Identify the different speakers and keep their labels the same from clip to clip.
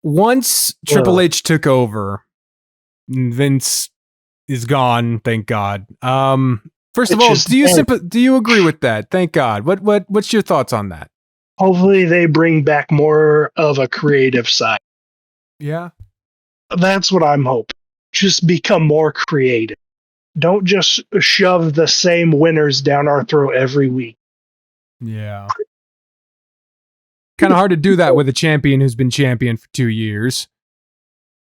Speaker 1: once Triple H took over, Vince is gone, thank God. First of all, do you agree with that? Thank God. What's your thoughts on that?
Speaker 2: Hopefully they bring back more of a creative side.
Speaker 1: Yeah.
Speaker 2: That's what I'm hoping. Just become more creative. Don't just shove the same winners down our throat every week.
Speaker 1: Yeah. Kind of hard to do that with a champion who's been champion for 2 years.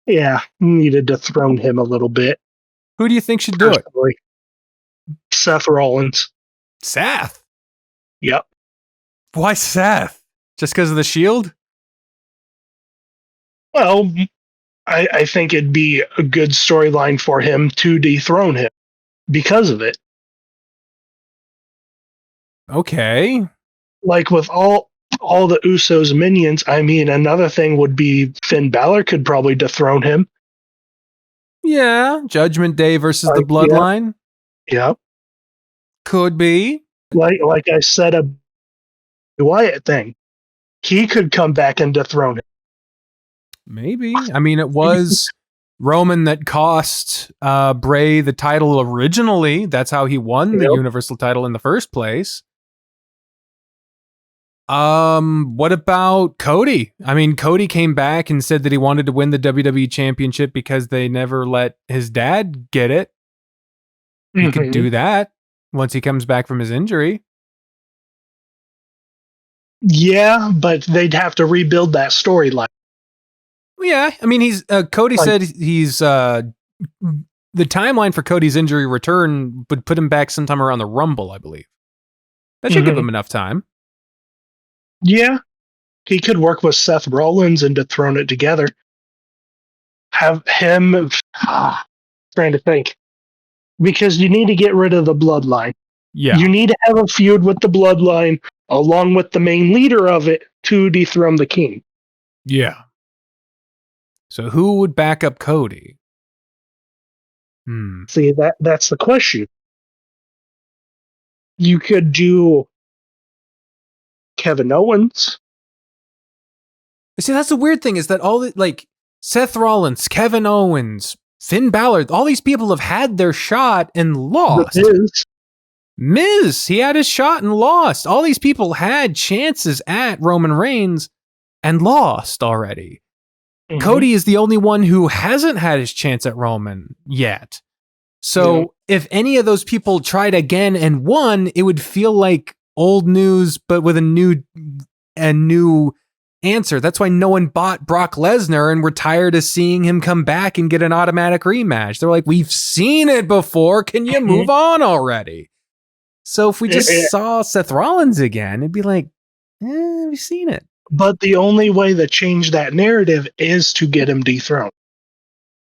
Speaker 2: Yeah, needed to dethrone him a little bit.
Speaker 1: Who do you think should do it?
Speaker 2: Seth Rollins.
Speaker 1: Seth?
Speaker 2: Yep.
Speaker 1: Why Seth? Just because of the Shield?
Speaker 2: Well, I think it'd be a good storyline for him to dethrone him because of it.
Speaker 1: Okay.
Speaker 2: Like with all the Usos minions, I mean, another thing would be Finn Balor could probably dethrone him.
Speaker 1: Yeah, Judgment Day versus the Bloodline.
Speaker 2: Yep.
Speaker 1: Could be.
Speaker 2: Like I said, a Wyatt thing. He could come back and dethrone him.
Speaker 1: Maybe. I mean, it was Roman that cost Bray the title originally. That's how he won the Universal title in the first place. What about Cody? I mean, Cody came back and said that he wanted to win the WWE Championship because they never let his dad get it. He could do that once he comes back from his injury.
Speaker 2: Yeah, but they'd have to rebuild that storyline.
Speaker 1: Yeah, I mean, Cody said he's the timeline for Cody's injury return would put him back sometime around the Rumble, I believe. That should give him enough time.
Speaker 2: Yeah, he could work with Seth Rollins and dethrone it together. Have him trying to think, because you need to get rid of the Bloodline.
Speaker 1: Yeah,
Speaker 2: you need to have a feud with the Bloodline along with the main leader of it to dethrone the king.
Speaker 1: Yeah. So who would back up Cody?
Speaker 2: See, that's the question. You could do Kevin Owens.
Speaker 1: See, that's the weird thing is that Seth Rollins, Kevin Owens, Finn Balor, all these people have had their shot and lost. Miz, he had his shot and lost. All these people had chances at Roman Reigns and lost already. Cody is the only one who hasn't had his chance at Roman yet. So if any of those people tried again and won, it would feel like old news, but with a new answer. That's why no one bought Brock Lesnar, and we're tired of seeing him come back and get an automatic rematch. They're like, we've seen it before. Can you move on already? So if we just saw Seth Rollins again, it'd be like, we've seen it.
Speaker 2: But the only way to change that narrative is to get him dethroned.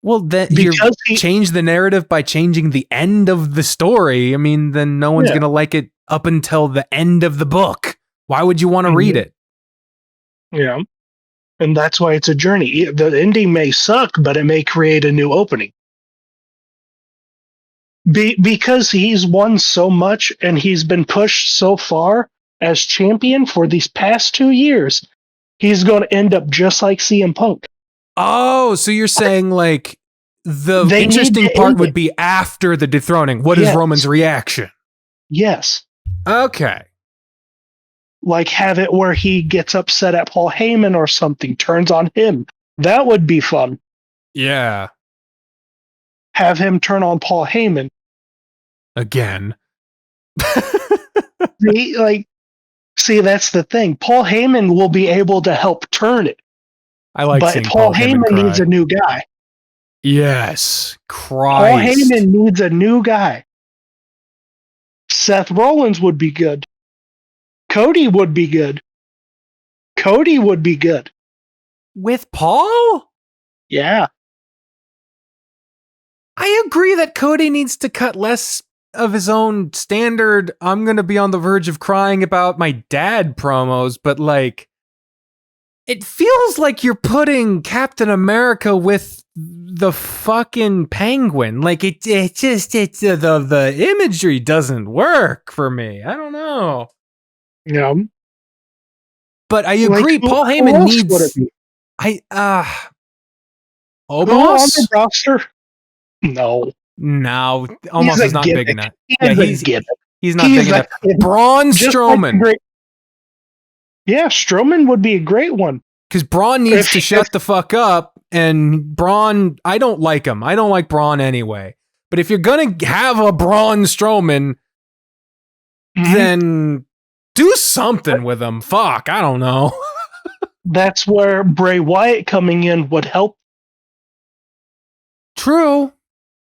Speaker 1: Well, then you change the narrative by changing the end of the story. I mean, then no one's going to like it up until the end of the book. Why would you want to read it?
Speaker 2: Yeah. And that's why it's a journey. The ending may suck, but it may create a new opening. Because he's won so much and he's been pushed so far as champion for these past 2 years, he's going to end up just like CM Punk.
Speaker 1: Oh, so you're saying like the interesting part would be after the dethroning. What is Roman's reaction?
Speaker 2: Yes.
Speaker 1: Okay.
Speaker 2: Like have it where he gets upset at Paul Heyman or something, turns on him. That would be fun.
Speaker 1: Yeah.
Speaker 2: Have him turn on Paul Heyman.
Speaker 1: Again.
Speaker 2: See, that's the thing. Paul Heyman will be able to help turn it.
Speaker 1: I like
Speaker 2: but
Speaker 1: seeing
Speaker 2: Paul Heyman needs a new guy.
Speaker 1: Yes. Christ.
Speaker 2: Paul Heyman needs a new guy. Seth Rollins would be good. Cody would be good. Cody would be good.
Speaker 1: With Paul?
Speaker 2: Yeah.
Speaker 1: I agree that Cody needs to cut less of his own standard, I'm going to be on the verge of crying about my dad promos, but like, it feels like you're putting Captain America with the fucking Penguin. Like the imagery doesn't work for me. I don't know.
Speaker 2: Yeah.
Speaker 1: But I agree. Paul Heyman needs Almost
Speaker 2: on the roster? No.
Speaker 1: No, almost is not big enough. He's not big enough. Braun Strowman.
Speaker 2: Yeah, Strowman would be a great one.
Speaker 1: Because Braun needs to shut the fuck up, and Braun, I don't like him. I don't like Braun anyway. But if you're gonna have a Braun Strowman, then do something with him. Fuck, I don't know.
Speaker 2: That's where Bray Wyatt coming in would help.
Speaker 1: True.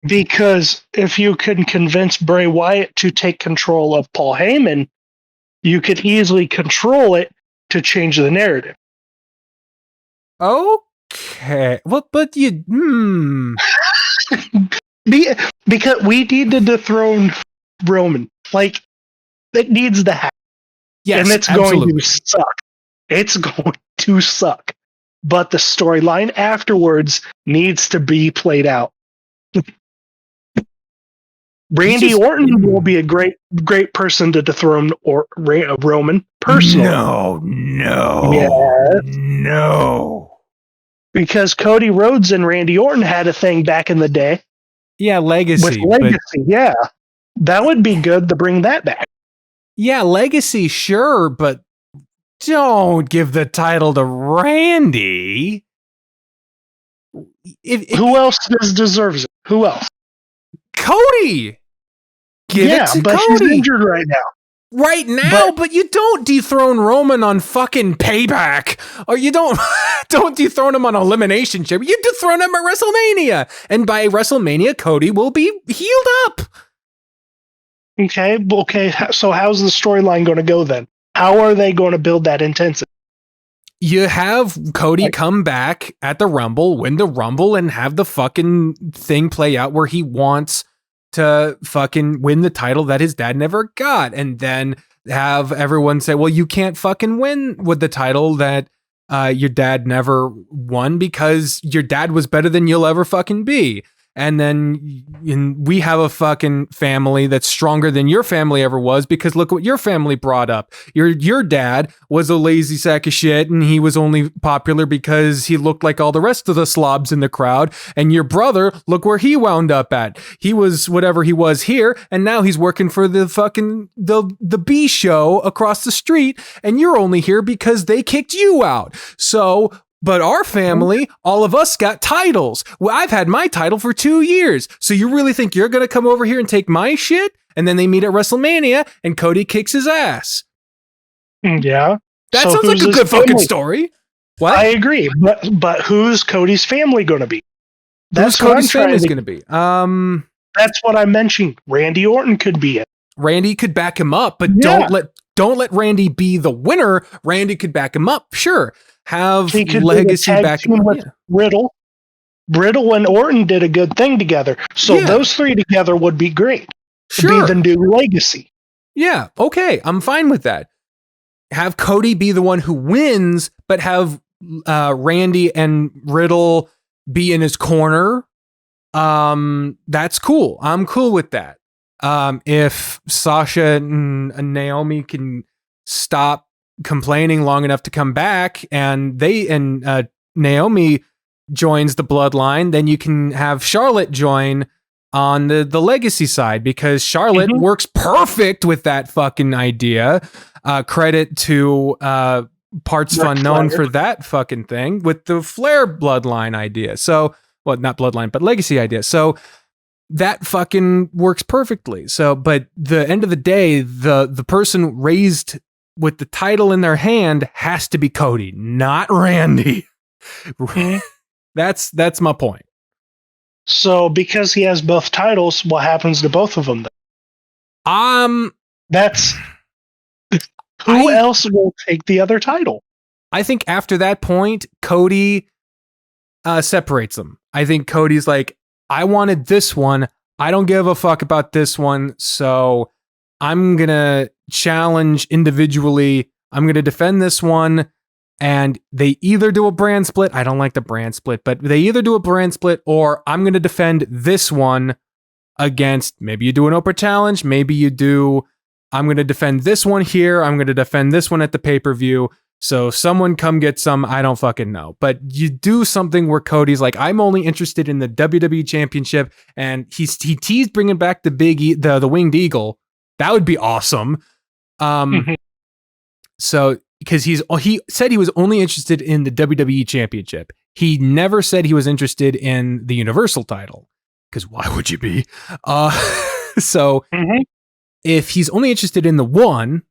Speaker 2: Because if you can convince Bray Wyatt to take control of Paul Heyman, you could easily control it to change the narrative.
Speaker 1: Okay. Well, but you...
Speaker 2: Because we need to dethrone Roman. Like, it needs to happen.
Speaker 1: Yes,
Speaker 2: and it's going to suck. It's going to suck. But the storyline afterwards needs to be played out. Randy Orton will be a great person to dethrone Roman personally.
Speaker 1: No.
Speaker 2: Because Cody Rhodes and Randy Orton had a thing back in the day.
Speaker 1: Yeah, Legacy.
Speaker 2: Yeah. That would be good to bring that back.
Speaker 1: Yeah, Legacy, sure, but don't give the title to Randy.
Speaker 2: Who else deserves it? Who else?
Speaker 1: Cody! Give it to Cody!
Speaker 2: He's injured right now.
Speaker 1: But you don't dethrone Roman on fucking Payback. Or you don't dethrone him on Elimination Chamber. You dethrone him at WrestleMania. And by WrestleMania, Cody will be healed up.
Speaker 2: Okay. So how's the storyline going to go then? How are they going to build that intensity?
Speaker 1: You have Cody come back at the Rumble, win the Rumble, and have the fucking thing play out where he wants to fucking win the title that his dad never got. And then have everyone say, well, you can't fucking win with the title that your dad never won because your dad was better than you'll ever fucking be. And then we have a fucking family that's stronger than your family ever was because look what your family brought up. Your dad was a lazy sack of shit and he was only popular because he looked like all the rest of the slobs in the crowd. And your brother, look where he wound up at. He was whatever he was here and now he's working for the fucking the B show across the street and you're only here because they kicked you out. So but our family, all of us got titles. Well, I've had my title for 2 years. So you really think you're going to come over here and take my shit? And then they meet at WrestleMania and Cody kicks his ass.
Speaker 2: Yeah.
Speaker 1: That sounds like a good fucking story. What?
Speaker 2: I agree. But who's Cody's family going to be?
Speaker 1: Who's Cody's family going to be?
Speaker 2: That's what I'm mentioning. Randy Orton could be it.
Speaker 1: Randy could back him up, but don't let Randy be the winner. Randy could back him up. Sure. Have Legacy back
Speaker 2: with Riddle. Riddle and Orton did a good thing together. So those three together would be great.
Speaker 1: Sure.
Speaker 2: Be the new Legacy.
Speaker 1: Yeah. Okay. I'm fine with that. Have Cody be the one who wins, but have Randy and Riddle be in his corner. That's cool. I'm cool with that. If Sasha and Naomi can stop complaining long enough to come back and Naomi joins the bloodline, then you can have Charlotte join on the legacy side because Charlotte works perfect with that fucking idea. Credit to Parts Unknown for that fucking thing with the Flair bloodline idea. So, well, not bloodline, but legacy idea. So that fucking works perfectly. So, but the end of the day, the person raised with the title in their hand has to be Cody, not Randy. That's my point.
Speaker 2: So because he has both titles, what happens to both of them then? That's who else will take the other title?
Speaker 1: I think after that point, Cody separates them. I think Cody's like, I wanted this one. I don't give a fuck about this one. So I'm going to challenge individually. I'm going to defend this one. And they either do a brand split. I don't like the brand split, but they either do a brand split or I'm going to defend this one against, maybe you do an Oprah challenge. Maybe you do, I'm going to defend this one here. I'm going to defend this one at the pay-per-view. So someone come get some, I don't fucking know. But you do something where Cody's like, I'm only interested in the WWE Championship, and he teased bringing back the the Winged Eagle. That would be awesome. So because he said he was only interested in the WWE Championship. He never said he was interested in the Universal title. Because why would you be? So if he's only interested in the one,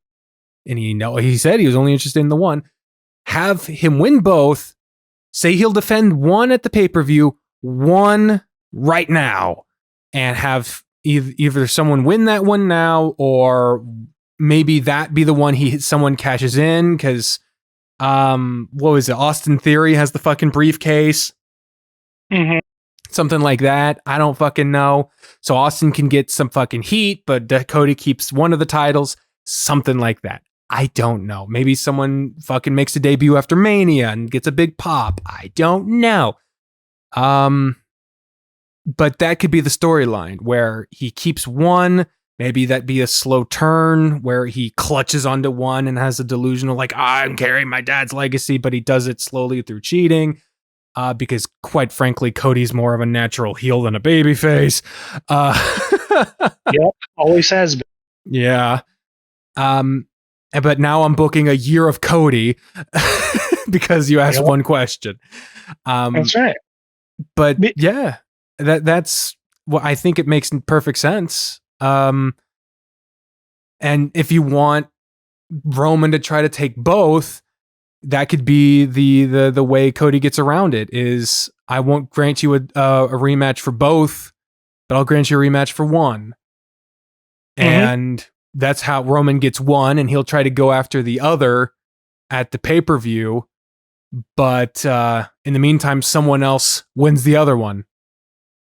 Speaker 1: and he said he was only interested in the one, have him win both, say he'll defend one at the pay-per-view, one right now, and have either someone win that one now, or maybe that be the one someone cashes in, because what was it? Austin Theory has the fucking briefcase. Something like that. I don't fucking know. So Austin can get some fucking heat, but Cody keeps one of the titles. Something like that. I don't know. Maybe someone fucking makes a debut after Mania and gets a big pop. I don't know. But that could be the storyline where he keeps one. Maybe that'd be a slow turn where he clutches onto one and has a delusional, like, I'm carrying my dad's legacy, but he does it slowly through cheating. Because quite frankly, Cody's more of a natural heel than a babyface.
Speaker 2: Yep, always has been.
Speaker 1: Yeah. But now I'm booking a year of Cody because you asked one question.
Speaker 2: That's right.
Speaker 1: But yeah, that's what I think. It makes perfect sense. And if you want Roman to try to take both, that could be the way Cody gets around it. Is I won't grant you a rematch for both, but I'll grant you a rematch for one. And that's how Roman gets one, and he'll try to go after the other at the pay-per-view. But in the meantime, someone else wins the other one.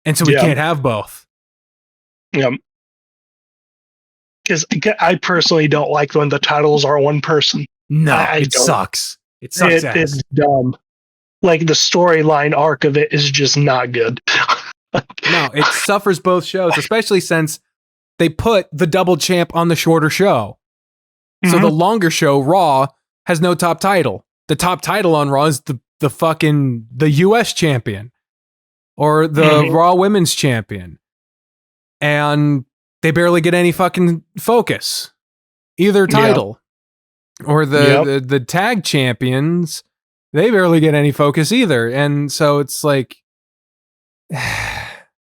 Speaker 1: And so we can't have both.
Speaker 2: Yeah. Because I personally don't like when the titles are one person.
Speaker 1: No, it sucks. It sucks.
Speaker 2: It's dumb. Like the storyline arc of it is just not good.
Speaker 1: No, it suffers both shows, especially since they put the double champ on the shorter show. So the longer show, Raw, has no top title. The top title on Raw is the US champion or the Raw Women's champion. And they barely get any fucking focus. Either title. Or the tag champions, they barely get any focus either. And so it's like,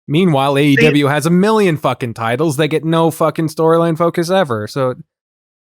Speaker 1: meanwhile, AEW has a million fucking titles. They get no fucking storyline focus ever. So